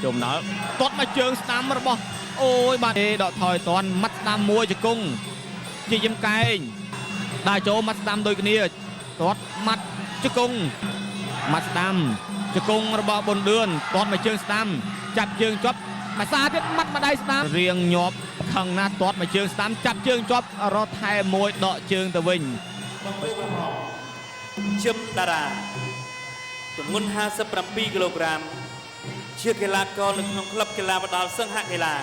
ជុំដល់ទាត់មកជើងស្ដាំរបស់អូយបាទដកថយតាន់ម៉ាត់ស្ដាំមួយជង្គង់ជាយឹមកែងដើរចូលម៉ាត់ស្ដាំដូចគ្នាទាត់ម៉ាត់ជង្គង់ម៉ាត់ស្ដាំជង្គង់របស់ប៊ុនឌឿនទាត់មកជើងស្ដាំចាប់ជើងជាប់មួយសាទៀតម៉ាត់មកដៃស្ដាំរៀងញាប់ខឹងណាស់ទាត់មកជើងស្ដាំចាប់ជើងជាប់រត់ថែមួយដកជើងទៅវិញជឹមតារាទម្ងន់57គីឡូក្រាមជាកីឡាករនៅក្នុងក្លឹបកីឡាបដាល់សង្ហកីឡា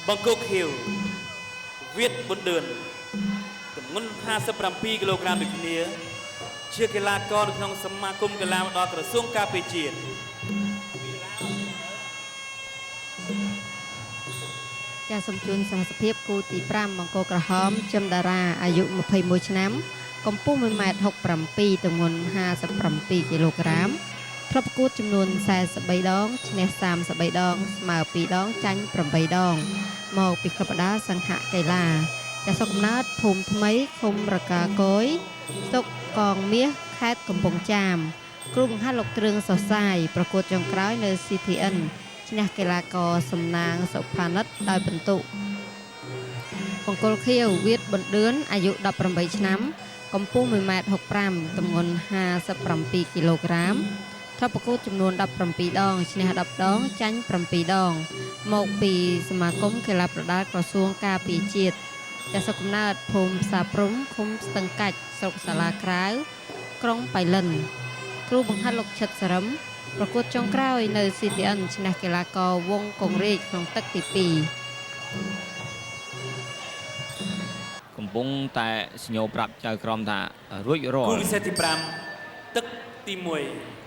បង្គោលខៀវវៀតប៊ុនឌឿនទម្ងន់57គីឡូក្រាមដូចគ្នាជាកីឡាករនៅក្នុងសមាគមកីឡាបដាល់ក្រសួងការពារជាតិចាសសូមជូនសមាជិកគូទី5បង្គោលក្រហមជឹមតារាអាយុ21ឆ្នាំកម្ពស់ 1m67 ទម្ងន់57គីឡូក្រាមធ្លាប់ប្រកួតចំនួន43ដងឈ្នះ33ដងស្មើ2ដងចាញ់8ដងមកពីក្លឹបបដាសង្ហកីឡាចាសសុកកំណើតភូមិថ្មីឃុំរកាកយស្រុកកងមាសខេត្តកំពង់ចាមគ្រូបង្ហាត់លោកគ្រឿងសរសាយប្រកួតចុងក្រោយនៅ CTN ឈ្នះកីឡាករសំណាងសុផានិតដោយពិន្ទុបង្គោលខៀវវៀតប៊ុនឌឿនអាយុ18ឆ្នាំកម្ពស់ 1m65 ទម្ងន់57គីឡូក្រាមធ្លាប់ប្រកួតចំនួន17ដងឈ្នះ10ដងចាញ់7ដងមកពីសមាគមកីឡាប្រដាល់ក្រសួងការពារជាតិចាសសុកកំណើតភូមិផ្សារព្រំឃុំស្ទឹងកាច់ស្រុកសាឡាក្រៅក្រុងបៃលិនគ្រូបង្ហាត់លោកឈិតសរឹមប្រកួតចុងក្រោយនៅ CTN ឈ្នះកីឡាករវងកងរាជក្នុងទឹកទី2កំពុងតែសញ្ញោប្រាប់ចៅក្រមថារួចរាល់គូពិសេសទី5ទឹកទី1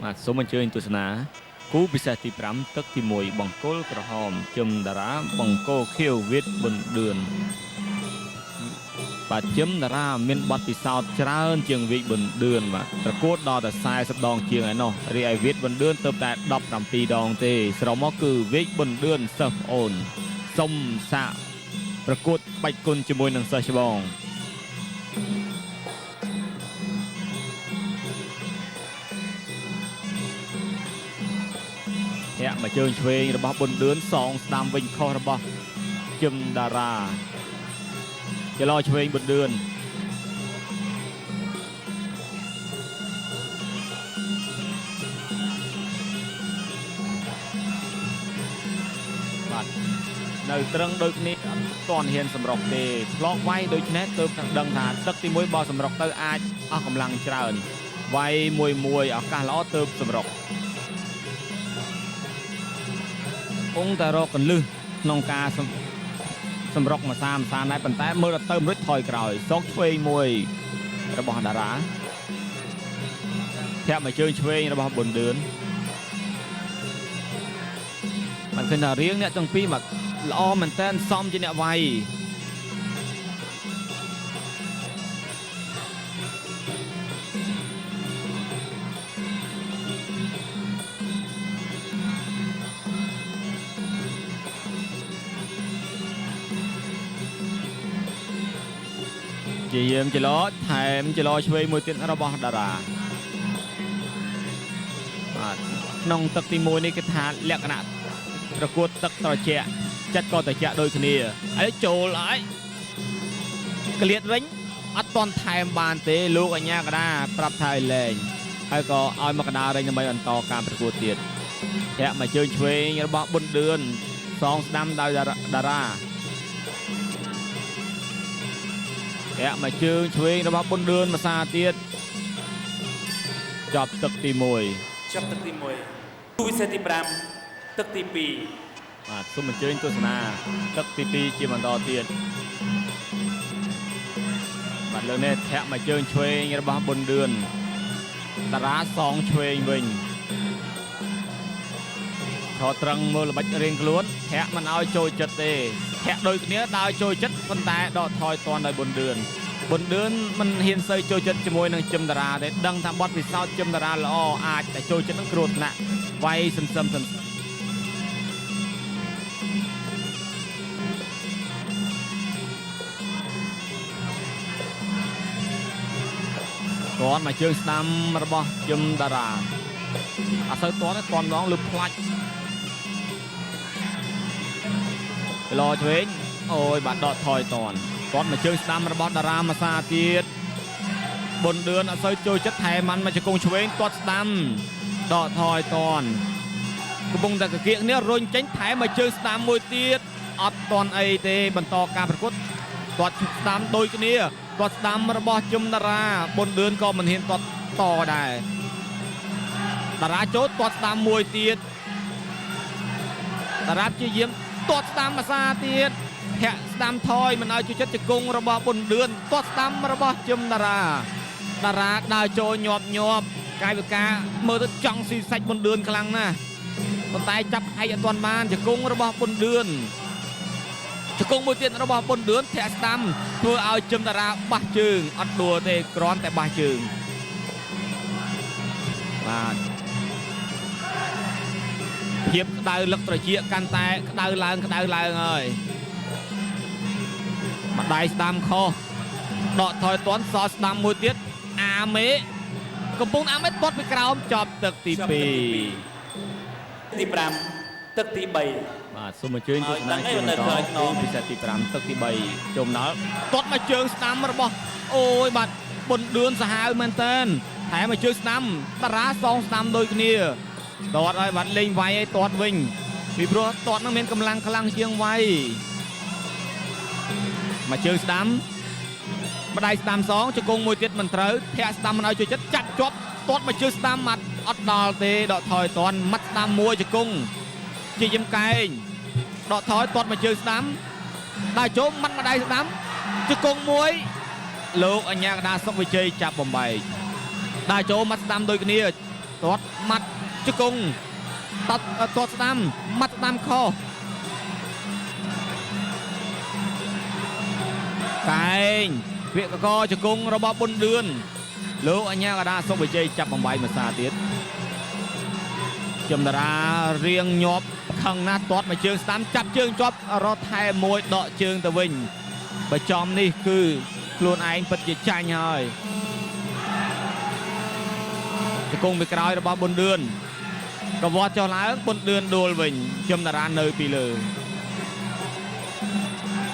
បាទសូមអញ្ជើញទស្សនាគូពិសេសទី5ទឹកទី1បង្គោលក្រហមជឹមតារាបង្គោលខៀវវៀតប៊ុនឌឿនបាទជឹមតារាមានបទពិសោធន៍ច្រើនជាងវៀតប៊ុនឌឿនបាទប្រកួតដល់តែ40ដងជាងឯណោះរីឯវៀតប៊ុនឌឿនទៅតែ17ដងទេសរុបមកគឺវៀតប៊ុនឌឿនសិស្សប្អូនសុំសាកប្រកួតក្បាច់គុណជាមួយនឹងសិស្សច្បងធាក់មកជើងឆ្វេងរបស់ប៊ុនឌឿនសងស្ដាំវិញខុសរបស់ជឹមតារាចលោឆ្វេងប៊ុនឌឿនបាទនៅត្រឹងដូចគ្នាអត់ទាន់ហ៊ានសម្រុកទេឆ្លងវាយដូចនេះទើបដឹងថាទឹកទី1បើសម្រុកទៅអាចអស់កម្លាំងច្រើនវាយមួយឱកាសល្អទើបសម្រុកគង់តែរកកន្លឹះក្នុងការសម្រុកមួយសាមសានដែរប៉ុន្តែមើលទៅមិនរួចថយក្រោយសោកឆ្វេងមួយរបស់តារាធាក់មកជើងឆ្វេងរបស់ប៊ុនឌឿនមិនឃើញថារៀងអ្នកទាំងពីរមកល្អមែនតើសមជាអ្នកវាយជាយាមចលោថែមចលោឆ្វេងមួយទៀតរបស់តារាបាទក្នុងទឹកទី1នេះគេថាលក្ខណៈប្រកួតទឹកត្រជាក់ចិត្តក៏ត្រជាក់ដូចគ្នាហើយចូលហើយកលៀតវិញអត់តន់ថែមបានទេលោកអញ្ញាកដាប្រាប់ថាឲ្យលែងហើយក៏ឲ្យមកកដារិញដើម្បីបន្តការប្រកួតទៀតធាក់មកជើងឆ្វេងរបស់ប៊ុនឌឿនសងស្ដាំដោយតារាធាក់មកជើងឆ្វេងរបស់ប៊ុនឌឿនមួយសាទៀតចប់ទឹកទី1ចប់ទឹកទី1គូពិសេសទី5ទឹកទី2បាទសូមអញ្ជើញទស្សនាទឹកទី2ជាបន្តទៀតបាទលើនេះធាក់មកជើងឆ្វេងរបស់ប៊ុនឌឿនតារាសងឆ្វេងវិញថតត្រឹងមើលល្បិចរៀងខ្លួនធាក់មិនឲ្យចូលចិត្តទេធាក់ដូចគ្នាដើរចូលចិត្តប៉ុន្តែដកថយតាន់ដោយប៊ុនឌឿនមិនហ៊ានសូវចូលចិត្តជាមួយនឹងជឹមតារាទេដឹងថាបទពិសោធន៍ជឹមតារាល្អអាចតែចូលចិត្តនឹងគ្រោះថ្នាក់វាយសន្សឹមគាត់មកជើងស្ដាំរបស់ជឹមតារា អត់សូវតន់ទេតន់ម្ដងលើផ្លាច់គីឡូឆ្វេងអូយបាទដកថយតន់មកជើងស្ដាំរបស់តារាមាសាទៀតប៊ុនឌឿនអត់សូវចូលចិត្តថែម៉ាន់មកជង្គង់ឆ្វេងទាត់ស្ដាំដកថយតន់កំពុងតែកគៀកគ្នារុញចេញថែមមកជើងស្ដាំមួយទៀតអត់តន់អីទេបន្តការប្រកួតទាត់ស្ដាំដូចគ្នាទាត់ស្ដាំរបស់ជុំតារាប៊ុនឌឿនក៏មិនហ៊ានទាត់តដែរតារាចូលទាត់ស្ដាំមួយទៀតតារាព្យាយាមទាត់ស្ដាំភាសាទៀតធាក់ស្ដាំថយមិនឲ្យជួយចិត្តជង្គង់របស់ប៊ុនឌឿនទាត់ស្ដាំរបស់ជុំតារាដើរចូលញាប់កាយវិការមើលទៅចង់ស៊ីសាច់ប៊ុនឌឿនខ្លាំងណាស់ប៉ុន្តែចាប់ឯកអត់ទាន់បានជង្គង់របស់ប៊ុនឌឿនជង្គង់មួយទៀតរបស់ប៊ុនឌឿនធាក់ស្ដាំធ្វើឲ្យជុំតារាបះជើងអត់ដួលទេគ្រាន់តែបះជើងបាទភាពក្តៅលឹកត្រចៀកកាន់តែក្តៅឡើងហើយម្ដាយស្ដាំខុសដកថយទាន់សល់ស្ដាំមួយទៀតអាមេកំពុងអាមេទាត់ពីក្រោមចប់ទឹកទី2ទី5ទឹកទី3បាទសូមអញ្ជើញទស្សនាជាបន្តពិសេសទី5ទឹកទី3ចូលដល់ទាត់មកជើងស្ដាំរបស់អូយបាទប៊ុនឌឿនសាហាវមែនតើថែមមកជើងស្ដាំតារាសងស្ដាំដូចគ្នាទាត់ឲ្យបាត់លេងវាយឲ្យទាត់វិញពីព្រោះទាត់នឹងមានកម្លាំងខ្លាំងជាងវាយមកជើងស្ដាំម្ដាយស្ដាំសងជង្គង់មួយទៀតមិនត្រូវធាក់ស្ដាំមិនឲ្យជួយចិត្តចាប់ជាប់ទាត់មកជើងស្ដាំអត់ដល់ទេដកថយតាន់មាត់ស្ដាំមួយជង្គង់ជាយឹមកែងដកថយទាត់មកជើងស្ដាំដើរចូលមាត់ម្ដាយស្ដាំជង្គង់មួយលោកអញ្ញាកដាសុកវិជ័យចាប់បំបែកដើរចូលមាត់ស្ដាំដូចគ្នាទាត់មាត់ជង្គង់ទាត់ស្ដាំមាត់ស្ដាំខុសកែងវាកកជង្គង់របស់ប៊ុនឌឿនលោកអញ្ញាកដាសុកវិជ័យចាប់បំបែកមួយសាទៀតចំតារារៀងញាប់ខឹងណាស់ទាត់មកជើងស្ដាំចាប់ជើងជាប់រត់ថែមួយដកជើងទៅវិញបើចំនេះគឺខ្លួនឯងពិតជាចាញ់ហើយជង្គង់ពីក្រោយរបស់ប៊ុនឌឿនកវត្តចុះឡើងប៊ុនឌឿនដួលវិញចំតារានៅពីលើ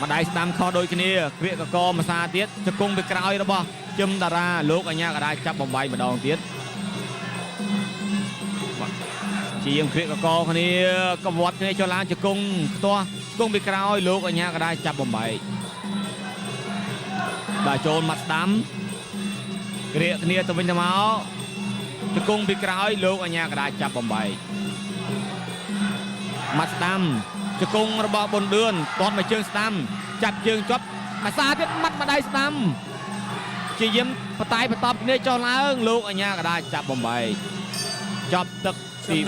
ម្ដាយស្ដាំខុសដូចគ្នាគ្រាកកកមួយសាទៀតជង្គង់ពីក្រោយរបស់ជឹមតារាលោកអញ្ញាកដាចាប់បំបីម្ដងទៀតជាងគ្រាកកគ្នាកវត្តគ្នាចុះឡើងជង្គង់ផ្ទាស់ជង្គង់ពីក្រោយលោកអញ្ញាកដាចាប់បំបីបាទចូលមាត់ស្ដាំគ្រាកគ្នាទៅវិញទៅមកជង្គង់ពីក្រោយលោកអញ្ញាកដាចាប់បំបីមាត់ស្ដាំជង្គង់របស់ប៊ុនឌឿនទាត់មកជើងស្ដាំចាប់ជើងជាប់មួយសាទៀតមាត់ម្ដាយស្ដាំជាយឹមបតាយបតបគ្នាចុះឡើងលោកអញ្ញាកដាចាប់បំបីចប់ទឹកទី3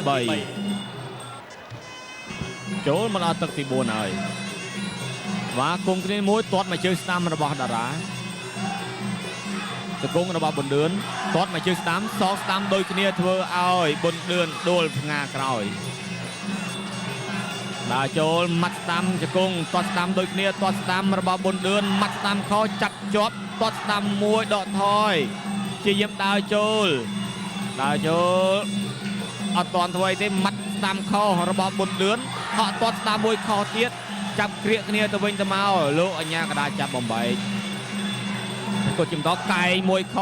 ចូលមកដល់ទឹកទី4ហើយបាទគង់គ្នាមួយទាត់មកជើងស្ដាំរបស់តារាជង្គង់របស់ប៊ុនឌឿនទាត់មកជើងស្ដាំសងស្ដាំដូចគ្នាធ្វើឲ្យប៊ុនឌឿនដួលផ្ងាក្រោយដើរចូលមាត់ស្ដាំជង្គង់ទាត់ស្ដាំដូចគ្នាទាត់ស្ដាំរបស់ប៊ុនឌឿនមាត់ស្ដាំខចាប់ជាប់ទាត់ស្ដាំមួយដកថយជាយាមដើរចូលអត់ទាន់ធ្វើអីទេមាត់ស្ដាំខរបស់ប៊ុនឌឿនហក់ទាត់ស្ដាំមួយខទៀតចាប់ក្រៀកគ្នាទៅវិញទៅមកលោកអញ្ញាកដាចាប់បំបែកក៏ជំតកែងមួយខ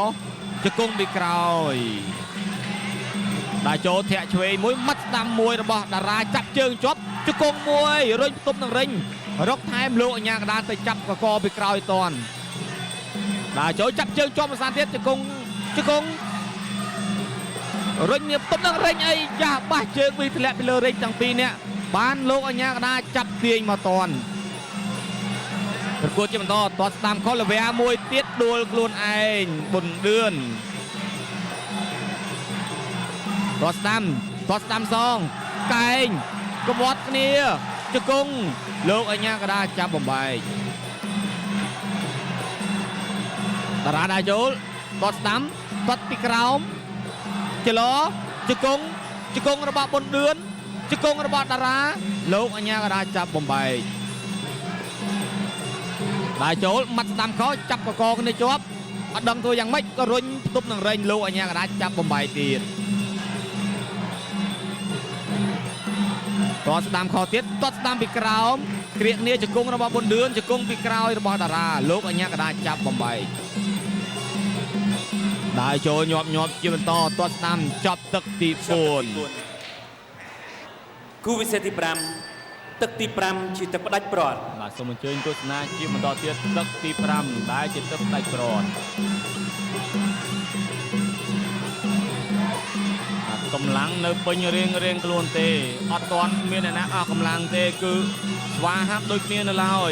ជង្គង់ពីក្រោយដើរចូលធាក់ឆ្វេងមួយមាត់ស្ដាំមួយរបស់តារាចាប់ជើងជាប់ជង្គង់មួយរុញផ្ទុំនឹងរិញរកថែមលោកអញ្ញាកដាទៅចាប់កកពីក្រោយតនដើរចូលចាប់ជើងជាប់មួយសាទៀតជង្គង់រុញផ្ទុំនឹងរិញអីចាស់បះជើងពីធ្លាក់ពីលើរិញទាំងពីរនាក់បានលោកអញ្ញាកដាចាប់ទាញមកតនប្រកួតជាបន្តទាត់ស្ដាំខុសលវាមួយទៀតដួលខ្លួនឯងប៊ុនឌឿនទាត់ស្ដាំសងកែងកវត្តគ្នាជង្គង់លោកអញ្ញាកដាចាប់បំបែកតារាដើរចូលទាត់ស្ដាំទាត់ពីក្រោមចលោជង្គង់របស់ប៊ុនឌឿនជង្គង់របស់តារាលោកអញ្ញាកដាចាប់បំបែកដើរចូលមាត់ស្ដាំខោចាប់កកគ្នាជាប់អត់ដឹងធ្វើយ៉ាងម៉េចក៏រុញផ្ទប់នឹងរែងលោកអញ្ញាកដាចាប់បំបែកទៀត តស្ដាំខទៀតតស្ដាំពីក្រោមគ្រាគ្នាជង្គង់របស់បុនឌឿនជង្គង់ពីក្រោយរបស់តារាលោកអញ្ញាកដាចាប់បំបែកដើរចូលញាប់ជាបន្តតស្ដាំចប់ទឹកទី4 គូវិសេសទី5ទឹកទី5ជាទឹកផ្ដាច់ព្រាត់ បាទសូមអញ្ជើញទស្សនាជាបន្តទៀតទឹកទី5ដែលជាទឹកផ្ដាច់ព្រាត់កម្លាំងនៅពេញរៀងខ្លួនទេអត់ទាន់មានអ្នកណាអស់កម្លាំងទេគឺស្វាហាប់ដូចគ្នានៅឡើយ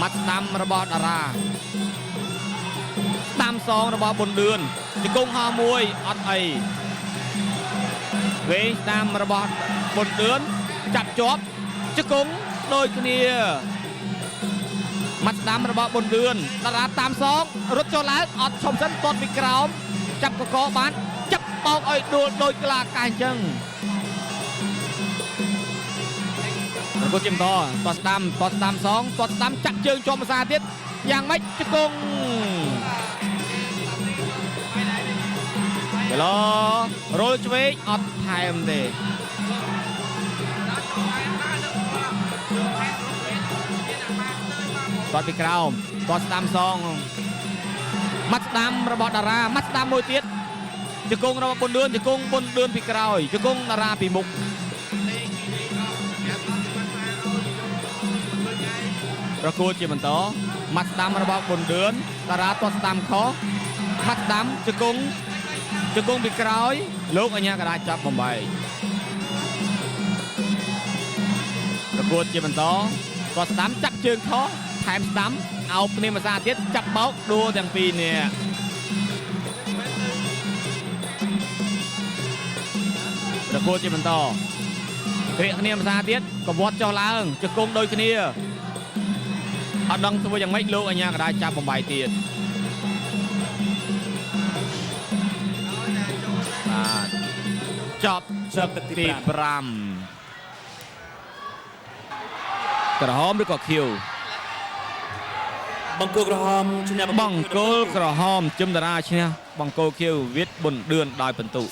ម៉ាត់ស្ដាំរបស់តារាស្ដាំសងរបស់បុនឌឿនជង្គង់ហោមួយអត់អីវែងស្ដាំរបស់បុនឌឿនចាប់ជាប់ជង្គង់ដូចគ្នាម៉ាត់ស្ដាំរបស់បុនឌឿនតារាតាមសងរត់ចូលឡើងអត់ឈប់សិនទាត់ពីក្រោមចាប់កកបានចាប់បោកឲ្យដួលដូចក្លាកាយអញ្ចឹងប្រកួតជាបន្តតស្ដាំសងតស្ដាំចាក់ជើងជាប់ភាសាទៀតយ៉ាងម៉េចជង្គង់គីឡូរុលឆ្វេងអត់ថែមទេតពីក្រោមតស្ដាំសងម៉ាត់ស្ដាំរបស់តារាម៉ាត់ស្ដាំមួយទៀតជង្គង់របស់បុនឌឿនជង្គង់បុនឌឿនពីក្រោយជង្គង់តារាពីមុខប្រកួតជាបន្តម៉ាត់ស្ដាំរបស់បុនឌឿនតារាតស្ដាំខុសម៉ាត់ស្ដាំជង្គង់ពីក្រោយលោកអញ្ញាកដាចាប់បំបែកប្រកួតជាបន្តតស្ដាំចាក់ជើងខុសថែមស្ដាំអោបគ្នាភាសាទៀតចាប់បោកដួលទាំងពីរនេះប្រកួតជាបន្តគ្រាកគ្នាភាសាទៀតកវត្តចុះឡើងជង្គង់ដូចគ្នាអត់ដឹងធ្វើយ៉ាងម៉េចលោកអញ្ញាកដាចាប់បំបែកទៀតបាទចប់ទឹកទី5ក្រហមឬក៏ខៀវបង្គោលក្រហមឈ្នះ បង្គោលក្រហមជឹមតារាឈ្នះបង្គោលខៀវវិតបុនឌឿនដោយពិន្ទុ